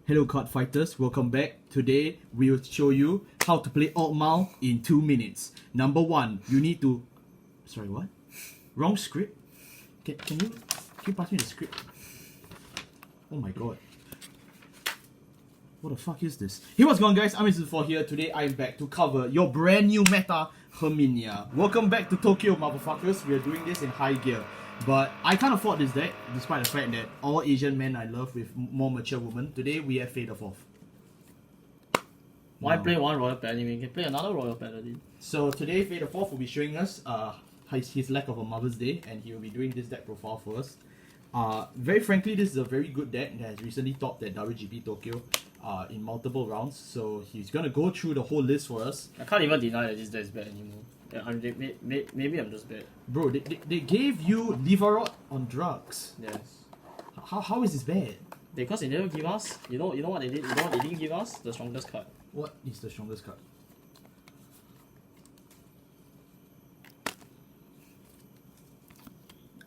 Hello card fighters, welcome back. Today we will show you how to play Alt Mao in 2 minutes. Number 1, you need to... Sorry, what? Wrong script? Can you pass me the script? Oh my god. What the fuck is this? Hey, what's going on guys? I'm DLBT04 here. Today I'm back to cover your brand new meta, Herminia. Welcome back to Tokyo, motherfuckers. We are doing this in high gear. But I can't afford this deck, despite the fact that all Asian men I love with more mature women. Today we have Fade of Off. Why play one Royal Paladin? We can play another Royal Paladin. So today Fade of Off will be showing us his lack of a Mother's Day, and he will be doing this deck profile for us. Very frankly, this is a very good deck that has recently topped at WGP Tokyo in multiple rounds. So he's gonna go through the whole list for us. I can't even deny that this deck is bad anymore. Yeah, maybe I'm just bad. Bro, they gave you Livarot on drugs. Yes. How is this bad? Because they never give us. You know what they did? You know what they didn't give us? The strongest card. What is the strongest card?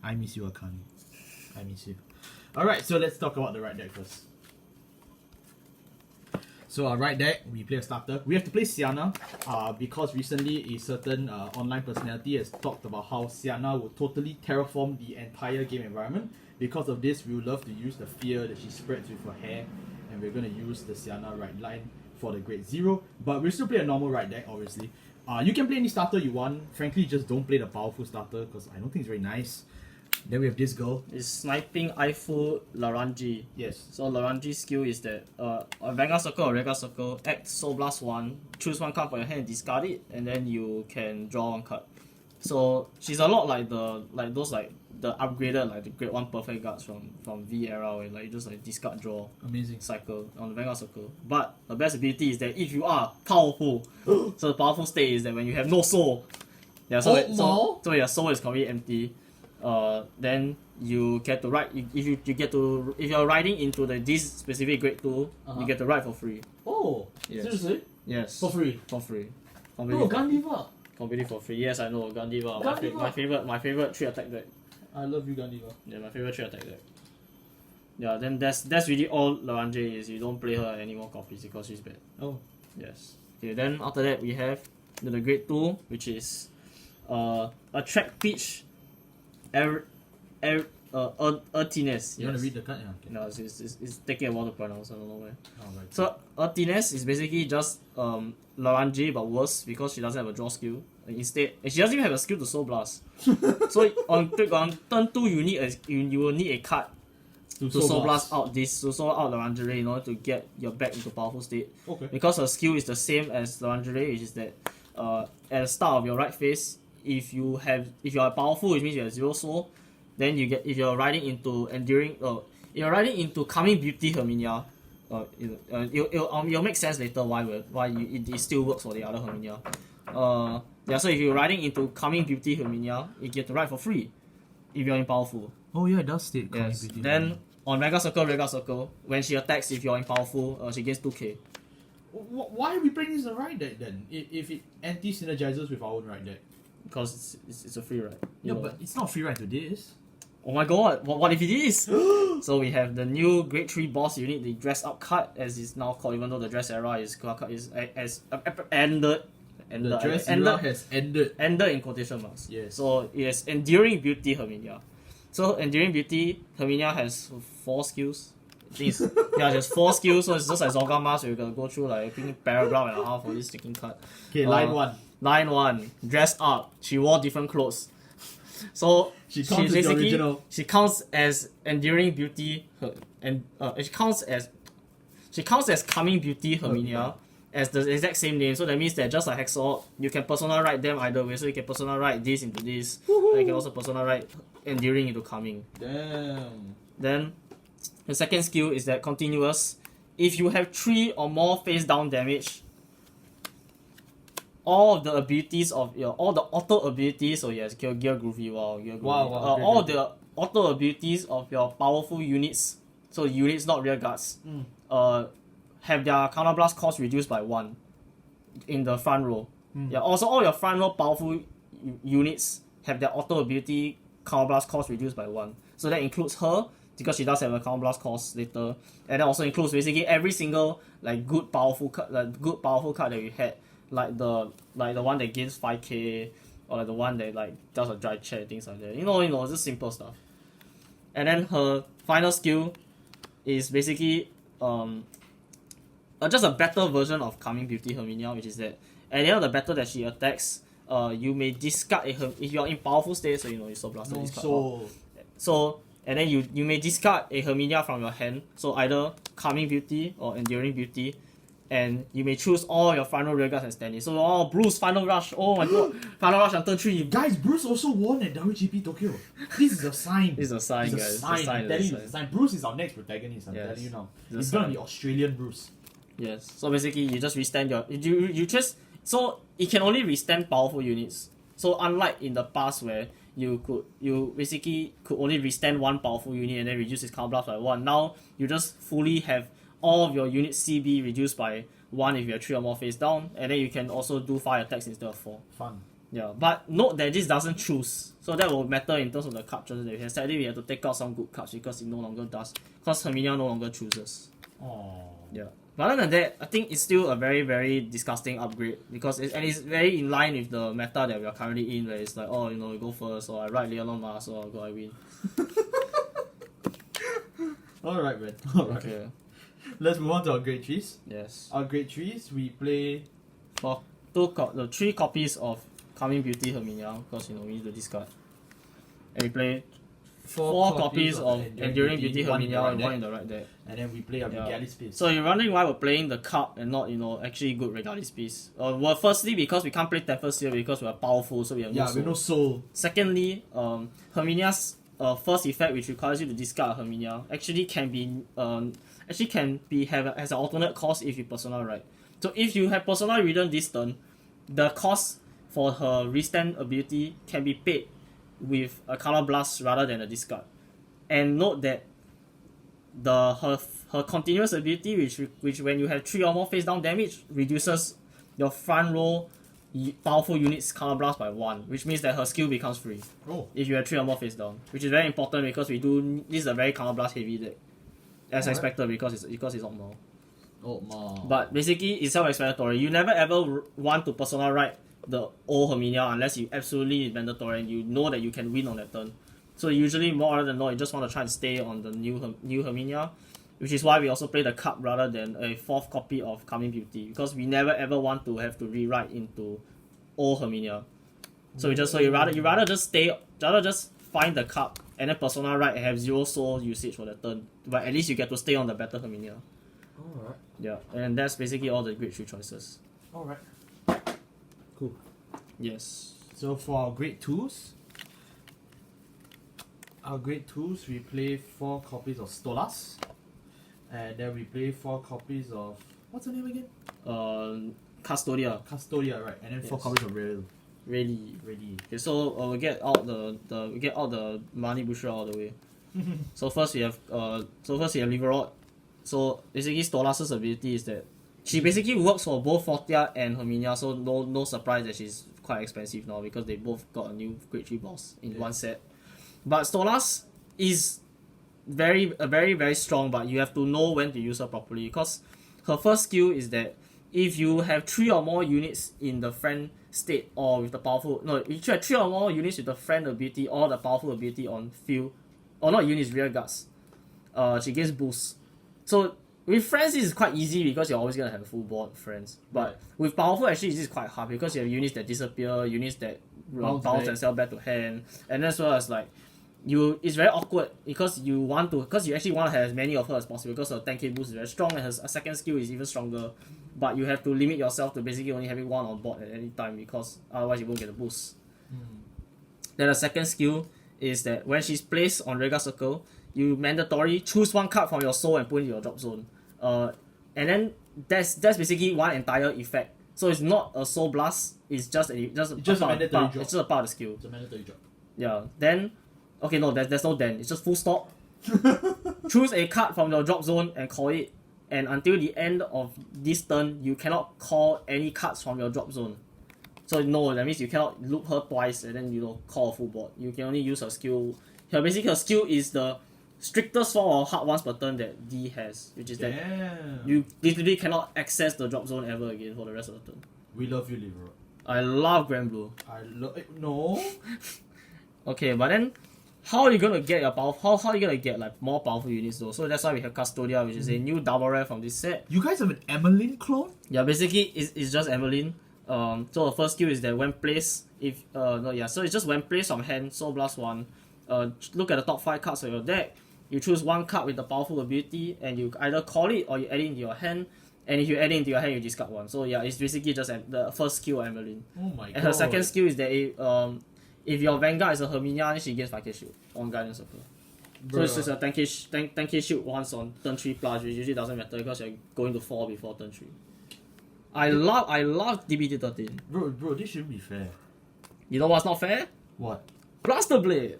I miss you, Akane. I miss you. Alright, so let's talk about the right deck first. So our right deck, we play a starter. We have to play Siana because recently a certain online personality has talked about how Siana will totally terraform the entire game environment. Because of this, we would love to use the fear that she spreads with her hair, and we're going to use the Siana right line for the Grade 0. But we'll still play a normal right deck, obviously. You can play any starter you want. Frankly, just don't play the powerful starter because I don't think it's very nice. Then we have this girl. It's sniping Aifu Laranji. Yes. So Laranji's skill is that a Vanguard circle or regular circle, act Soul Blast 1, choose one card from your hand, discard it, and then you can draw one card. So she's a lot like the upgraded like the Grade 1 perfect guards from V era, where like you just like discard draw Amazing cycle on the Vanguard circle. But the best ability is that if you are powerful, so the powerful state is that when you have no soul, yeah, so your soul is completely empty. Then you get to ride. If you're riding into this specific Grade 2, you get to ride for free. Oh, yes. Seriously? Yes. For free? For free. Bro, Gandiva! Completely for free. Yes, I know Gandiva. My favorite 3 attack deck. I love you, Gandiva. Yeah, my favorite 3 attack deck. Yeah, then that's really all Laranje is. You don't play her any more copies because she's bad. Oh. Yes. Okay, then after that we have the Grade 2, which is Attract Peach Earthiness. You want to read the card? Yeah, okay. No, it's taking a while to pronounce. I don't know where. Oh, right. So Earthiness is basically just Laranji but worse because she doesn't have a draw skill. Instead, she doesn't even have a skill to Soul Blast. So on turn 2, you will need a card to Soul Blast out Laranjere in order to get your back into powerful state. Okay. Because her skill is the same as Laranjere, which is that at the start of your right phase, if you are powerful, which means you have 0 soul, then you get, if you're riding into Coming Beauty Herminia, it'll make sense later why it still works for the other Herminia. Yeah, so if you're riding into Coming Beauty Herminia, you get to ride for free if you're in powerful. Oh yeah, it does state Coming yes. Beauty. Then on regular circle, when she attacks, if you're in powerful, she gains 2k. Why are we playing this in the right deck then? If it anti-synergizes with our own right deck? Because it's a free ride. Yeah, but it's not free ride to this. Oh my god, what if it is? So we have the new Grade 3 boss unit, the Dress Up card, as it's now called, even though the Dress era is ended. The Dress era has ended. Ended in quotation marks. Yes. So it has Enduring Beauty Herminia. So Enduring Beauty Herminia has 4 skills. Just 4 skills, so it's just like Zogama, so you're gonna go through like a paragraph and a half for this sticking card. Okay, line 1. Line 1, dressed up. She wore different clothes. So she counts as Enduring Beauty, she counts as Coming Beauty Herminia as the exact same name. So that means that just like Hexor, you can persona write them either way. So you can persona write this into this. And you can also persona write Enduring into Coming. Damn. Then the second skill is that Continuous. If you have 3 or more face down damage, all the auto abilities, so yes, Gear Groovy, all the auto abilities of your powerful units, so units not rear guards, have their counterblast cost reduced by 1 in the front row. Yeah, also all your front row powerful units have their auto ability counterblast cost reduced by 1. So that includes her, because she does have a counter blast cost later, and then also includes basically every single like good powerful card that you had, like the one that gains 5k, or like the one that like does a dry check, things like that. You know, just simple stuff. And then her final skill is basically just a better version of Calming Beauty Herminia, which is that at the end of the battle that she attacks, you may discard if you're in powerful state, so you so blaster discard. So and then you may discard a Herminia from your hand, so either Calming Beauty or Enduring Beauty, and you may choose all your final rearguards and stand-in. So Bruce Final Rush, oh my god, Final Rush on turn 3. Guys, Bruce also won at WGP Tokyo. This is a sign. It's a sign, guys. I'm telling you, it's a sign. Bruce is our next protagonist. I'm telling you now. He's gonna be Australian Bruce. Yes. So basically, you just restand you just so it can only restand powerful units. So unlike in the past where you basically could only restand one powerful unit and then reduce its counter blast by 1. Now you just fully have all of your unit CB reduced by 1 if you have 3 or more face down, and then you can also do 5 attacks instead of 4. Fun. Yeah, but note that this doesn't choose, so that will matter in terms of the card choices that we have. Sadly, we have to take out some good cards because it no longer does, because Herminia no longer chooses. Oh. Yeah. But other than that, I think it's still a very, very disgusting upgrade because it's very in line with the meta that we are currently in, where it's like, you go first, or I ride Leon Mars, or I win. Alright, man. Alright. Okay. Let's move on to our grade 3s. Yes. Our grade 3s, we play For the 3 copies of Calming Beauty Herminia, because we need to discard. And we play 4 copies of Enduring Beauty Herminia and 1 in the right deck. And then we play a Regalis piece. So you're wondering why we're playing the card and not, actually good Regalis piece. Well, firstly, because we can't play Temple Seal because we're powerful, so we have no soul. we have no soul. Secondly, Herminia's first effect, which requires you to discard Herminia, actually has an alternate cost if you persona right. So if you have persona ridden this turn, the cost for her restand ability can be paid with a Color Blast rather than a discard. And note that her continuous ability, which when you have 3 or more face down damage, reduces your front row powerful units Color Blast by 1, which means that her skill becomes free. If you have 3 or more face down, which is very important because this is a very Color Blast heavy deck, as expected because it's optional. But basically, it's self-explanatory. You never ever want to persona ride the old Herminia unless you absolutely is mandatory and you know that you can win on that turn. So usually, more often than not, you just want to try and stay on the new Herminia, which is why we also play the cup rather than a 4th copy of Calming Beauty, because we never ever want to have to rewrite into old Herminia. So you rather just find the cup and then persona ride and have 0 soul usage for the turn, but at least you get to stay on the better Herminia. Alright. Yeah, and that's basically all the grade 3 choices. Alright. Cool. Yes. So for our grade 2s, we play 4 copies of Stolas, and then we play 4 copies of, what's her name again? Custodia. Custodia, right? And then 4 copies of Rail. Ready. Okay, so we get out the money busher all the way. So first we have Liverod. So basically Stolas' ability is that she basically works for both Fortia and Herminia, so no surprise that she's quite expensive now because they both got a new grade 3 boss in one set. But Stolas is very, very strong, but you have to know when to use her properly, because her first skill is that if you have 3 or more units in the friend state or with the powerful, no, if you have 3 or more units with the friend ability or the powerful ability on field, or not units, rear guards, she gets boost. So with friends this is quite easy because you're always gonna have a full board friends, but with powerful actually this is quite hard because you have units that disappear, units that bounce themselves back to hand, and as well as like it's very awkward because you actually want to have as many of her as possible because her 10k boost is very strong and her second skill is even stronger, but you have to limit yourself to basically only having 1 on board at any time because otherwise you won't get a boost. Then the second skill is that when she's placed on Rega Circle, you mandatory choose 1 card from your soul and put it in your drop zone. And then that's basically one entire effect. So it's not a soul blast, it's just a mandatory drop. It's just a part of the skill. It's a mandatory drop. Yeah. Then okay, no, there's no then. It's just full stop. Choose a card from your drop zone and call it. And until the end of this turn, you cannot call any cards from your drop zone. So no, that means you cannot loop her twice and then call a full board. You can only use her skill. Her skill is the strictest form of hard ones per turn that D has, which is that you literally cannot access the drop zone ever again for the rest of the turn. We love you, Liver. I love Grand Blue. I love no. Okay, but then how are you gonna get your power? How are you gonna get like more powerful units though? So that's why we have Custodia, which is a new double rare from this set. You guys have an Emmeline clone? Yeah, basically it's just Emmeline. So the first skill is that when placed, so it's just when placed from hand, Soul Blast 1. Look at the top 5 cards of your deck. You choose one card with the powerful ability, and you either call it or you add it into your hand. And if you add it into your hand, you discard one. So yeah, it's basically just the first skill of Emmeline. Oh my god. And her second skill is that if your Vanguard is a Herminia, she gains 5k shield on Guardian Circle. So it's just a 10k shield once on turn 3 plus, which usually doesn't matter because you're going to 4 before turn 3. I love DBT13. Bro, this shouldn't be fair. You know what's not fair? What? Blaster Blade!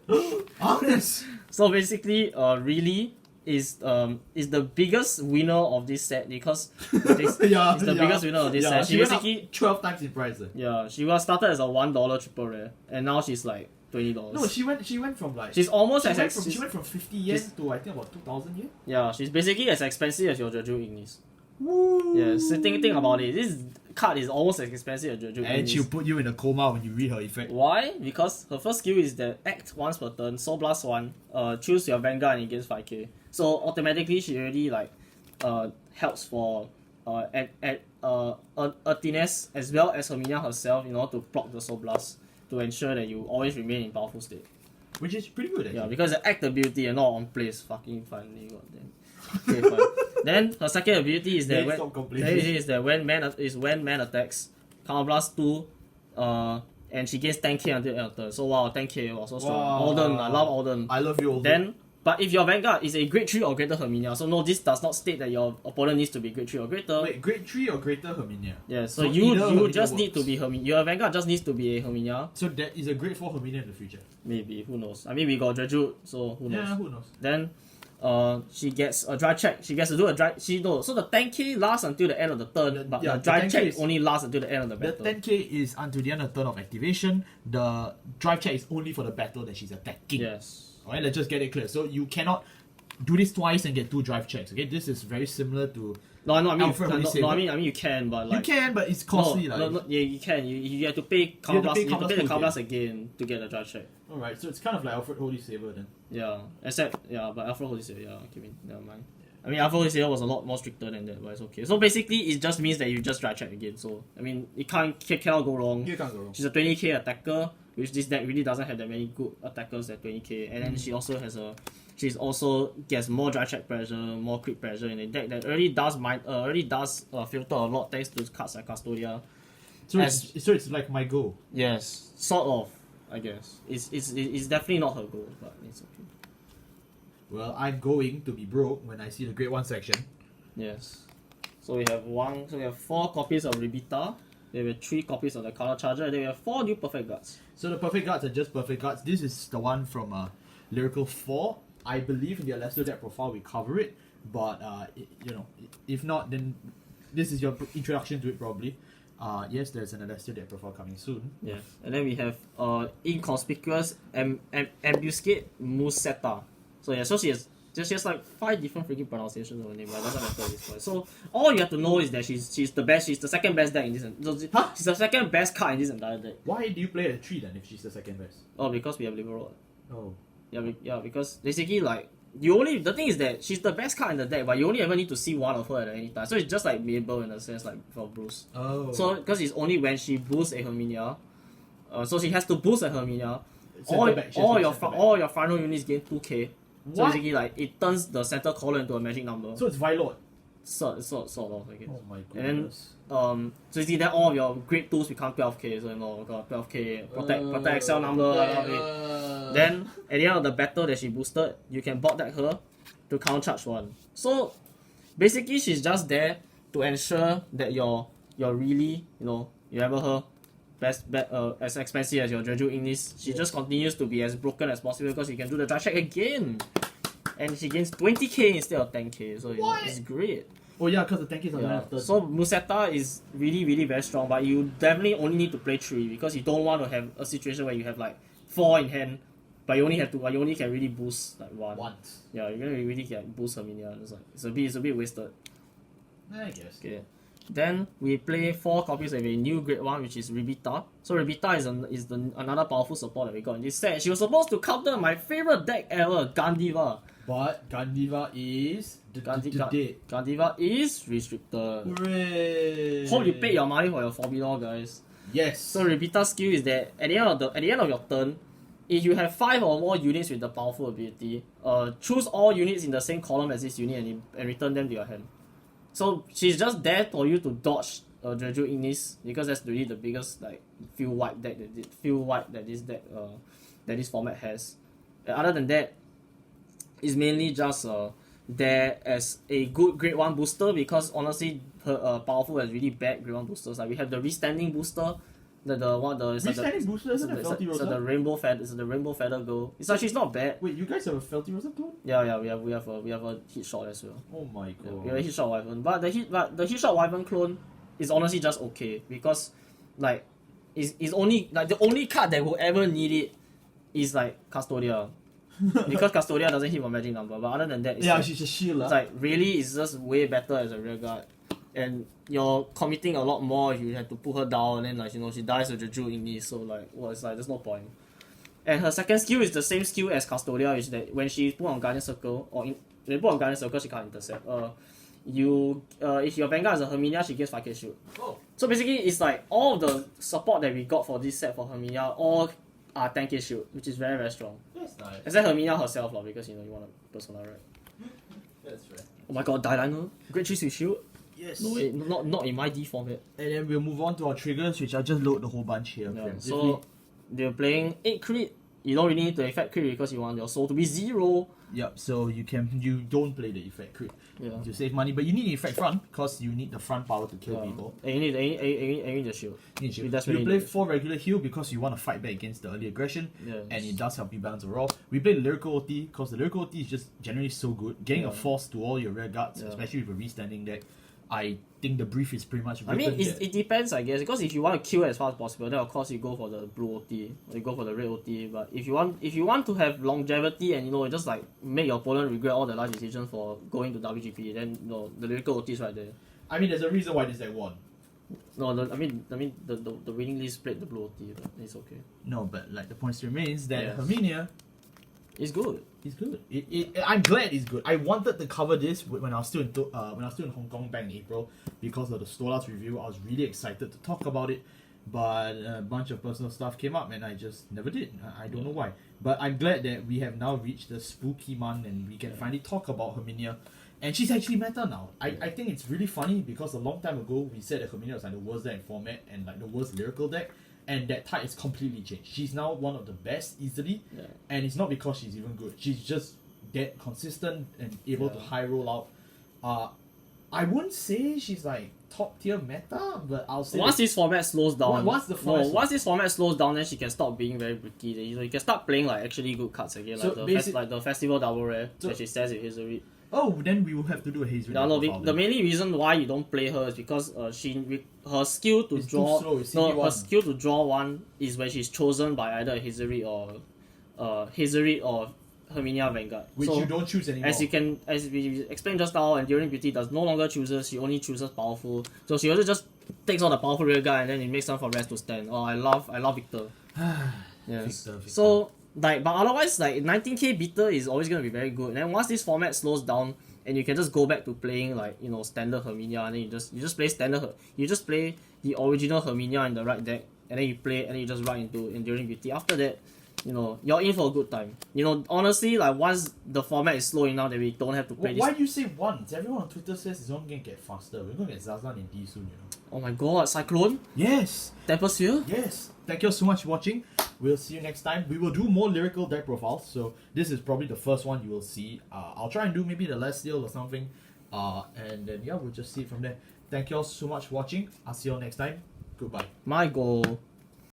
Honest! So basically, really is the biggest winner of this set because it's the biggest winner of this set. She basically 12 times in price. Yeah, she was started as a $1 triple rare, and now she's like $20. No, she went from like she went from 50 yen to I think about 2,000 yen. Yeah, she's basically as expensive as your Jeju Ignis. Woo. Yeah, so think about it. This card is almost as expensive as Jeju Ignis. And she'll put you in a coma when you read her effect. Why? Because her first skill is that act once per turn, Soul Blast 1, choose your Vanguard and it gains 5k. So automatically she already like helps for Athines as well as Herminia herself in order to block the Soul Blast to ensure that you always remain in powerful state. Which is pretty good actually. Yeah, because the act ability and not on place. Fucking funny, goddamn. Okay, fine. Then her second ability is that when man attacks, counterblast 2, and she gains 10k until end of turn. So wow, 10k, wow, so strong. Wow. Alden, I love Alden. I love you, Alden. Then, but if your Vanguard is a grade 3 or greater Herminia, so no, this does not state that your opponent needs to be grade 3 or greater. Wait, grade 3 or greater Herminia? Yeah, so you just need to be Herminia. Your Vanguard just needs to be a Herminia. So that is a grade 4 Herminia in the future? Maybe, who knows? I mean, we got Jeju, so who knows? Yeah, who knows? Then she gets a drive check. She gets to do a drive. So the 10k lasts until the end of the turn, but the drive check only lasts until the end of the battle. The 10k is until the end of the turn of activation. The drive check is only for the battle that she's attacking. Yes. Alright, let's just get it clear. So you cannot do this twice and get 2 drive checks. Okay, this is very similar to. I mean you can, but like you can, but it's costly. Yeah, you can. You have to pay counterblast. You have to pay the counterblast again to get the drive check. Alright, so it's kind of like Alfred Holy Saber then. Yeah, but Alfred Holy Saber, never mind. I mean, Alpha Holy Saber was a lot more stricter than that, but it's okay. So basically, it just means that you just drive check again. So I mean, it cannot go wrong. You can't go wrong. She's a 20k attacker, which this deck really doesn't have that many good attackers at 20k, and then she also gets more drive check pressure, more crit pressure in a deck that already does filter a lot thanks to cards like Custodia. So it's like my goal. Yes, sort of. I guess it's definitely not her goal, but it's okay. Well, I'm going to be broke when I see the grade 1 section. Yes. So we have 4 copies of Rebita. Then we have 3 copies of the Color Charger. And then we have 4 new Perfect Guards. So the Perfect Guards are just Perfect Guards. This is the one from Lyrical 4. I believe in the Alessio deck profile we cover it, but if not, then this is your introduction to it probably. Yes, there's an Alessio deck profile coming soon. Yeah, and then we have Inconspicuous Ambuscate Musetta. So yeah, so she has like 5 different freaking pronunciations of her name, but it doesn't matter at this point. So all you have to know is that she's the best. She's the second best deck in this. She's the second best card in this entire deck. Why do you play at 3 then if she's the second best? Oh, because we have Liberal. Oh. Yeah, because basically like the thing is that she's the best card in the deck, but you only ever need to see one of her at any time. So it's just like Mabel in a sense, like for Bruce. Oh. So because it's only when she boosts a Herminia, so she has to boost a Herminia. All your final units gain 2k. So basically, like it turns the center column into a magic number. So it's Vylord. Sort of, I guess. Oh my goodness. And then, so you see that all of your grade 2s become 12k. So got 12k protect Excel number. Then at the end of the battle that she boosted, you can bot deck her to counter charge 1. So basically, she's just there to ensure that you're really you remember her as expensive as your Jeju Ignis. She just continues to be as broken as possible because you can do the drive check again. And she gains 20k instead of 10k, so it's great. Oh yeah, because the 10k is on the left. So Musetta is really, really very strong, but you definitely only need to play 3 because you don't want to have a situation where you have like 4 in hand But you only can really boost like one. Once. Yeah, you can really can boost Herminia. It's a bit wasted. I guess. Okay. Then we play 4 copies of a new grade 1, which is Rebita. So Rebita is another powerful support that we got in this set. She was supposed to counter my favorite deck ever, Gandiva. But Gandiva is dead. Gandiva is restricted. Hooray! Hope you paid your money for your Formula, guys. Yes. So Rebita's skill is that at the end of your turn, if you have 5 or more units with the powerful ability, choose all units in the same column as this unit and return them to your hand. So she's just there for you to dodge Jeju Ignis because that's really the biggest like field wipe that this format has. And other than that, it's mainly just there as a good grade 1 booster because honestly her powerful has really bad grade 1 boosters. Like we have the restanding booster. Restanding booster isn't it Felty Rosa? So the rainbow feather girl. It's actually not bad. Wait, you guys have a Felty Rosa clone? Yeah, we have a hit shot as well. Oh my god. Yeah, we have a hit shot wyvern, but the hit shot wyvern clone is honestly just okay because like is only like the only card that will ever need it is like Custodia. Because Custodia doesn't hit for magic number, but other than that, it's she's a shield. It's like really, it's just way better as a rear guard, and you're committing a lot more if you have to put her down, and then like she dies with Jeju Ignis, so like it's like there's no point. And her second skill is the same skill as Custodia, which is that when she put on Guardian Circle when you put on Guardian Circle, she can't intercept. If your Vanguard is a Herminia, she gets 5k shield. Oh. So basically, it's like all of the support that we got for this set for Herminia all are 10k shield, which is very very strong. That's nice. Except Herminia herself, because you want a Persona, right? That's right. Oh my god, Dyliner, Great 3 with shield. Yes. No, wait, not in my D format. And then we'll move on to our triggers, which I just load the whole bunch here. Yeah, so they're playing 8 crit. You don't really need to effect crit because you want your soul to be 0. Yep, so you don't play the effect crit to save money, but you need the effect front because you need the front power to kill people. And you need the shield. You play 4 regular heal because you want to fight back against the early aggression, and it does help you balance overall. We play Lyrical OT because the Lyrical OT is just generally so good. Getting a force to all your rear guards, especially with a restanding deck, I think the brief is pretty much. I mean, it depends, I guess, because if you want to kill as fast as possible, then of course you go for the blue OT or you go for the red OT. But if you want to have longevity and just like make your opponent regret all the life decisions for going to WGP, then the Lyrical OT is right there. I mean, there's a reason why this deck won. No, I mean the winning list played the blue OT, but it's okay. No, but like the point still remains that Herminia is good. It's good. I'm glad it's good. I wanted to cover this when I was still in Hong Kong back in April because of the Stolas review. I was really excited to talk about it, but a bunch of personal stuff came up and I just never did. I don't know why. But I'm glad that we have now reached the spooky month and we can finally talk about Herminia. And she's actually meta now. I think it's really funny because a long time ago we said that Herminia was like the worst deck in format and like the worst lyrical deck. And that tide is completely changed. She's now one of the best easily, and it's not because she's even good. She's just that consistent and able to high roll out. I wouldn't say she's like top tier meta, but I'll say once this format slows down. Once this format slows down, then she can stop being very bricky. You can start playing like actually good cards again, like the festival double rare that she says with History. Oh, then we will have to do a haze. The mainly reason why you don't play her is because her skill to draw one is when she's chosen by either a History or Herminia Vanguard. Which you don't choose anymore. As we explained just now, Enduring Beauty does no longer chooses. She only chooses powerful. So she also just takes all the powerful rear guard and then it makes time for rest to stand. Oh, I love Victor. Yes. Victor. So. But otherwise, 19k beater is always gonna be very good. And then once this format slows down, and you can just go back to playing standard Herminia, and then you just play standard. You just play the original Herminia in the right deck, and then you just run into Enduring Beauty. After that, you're in for a good time. Honestly, once the format is slow enough that we don't have to play this. Why do you say once? Everyone on Twitter says it's only gonna get faster. We're gonna get Zazan in D soon, Oh my god, Cyclone? Yes. Tempersphere? Yes. Thank you so much for watching. We'll see you next time. We will do more lyrical deck profiles, so this is probably the first one you will see. I'll try and do maybe the last deal or something. And then we'll just see it from there. Thank you all so much for watching. I'll see you all next time. Goodbye. My goal.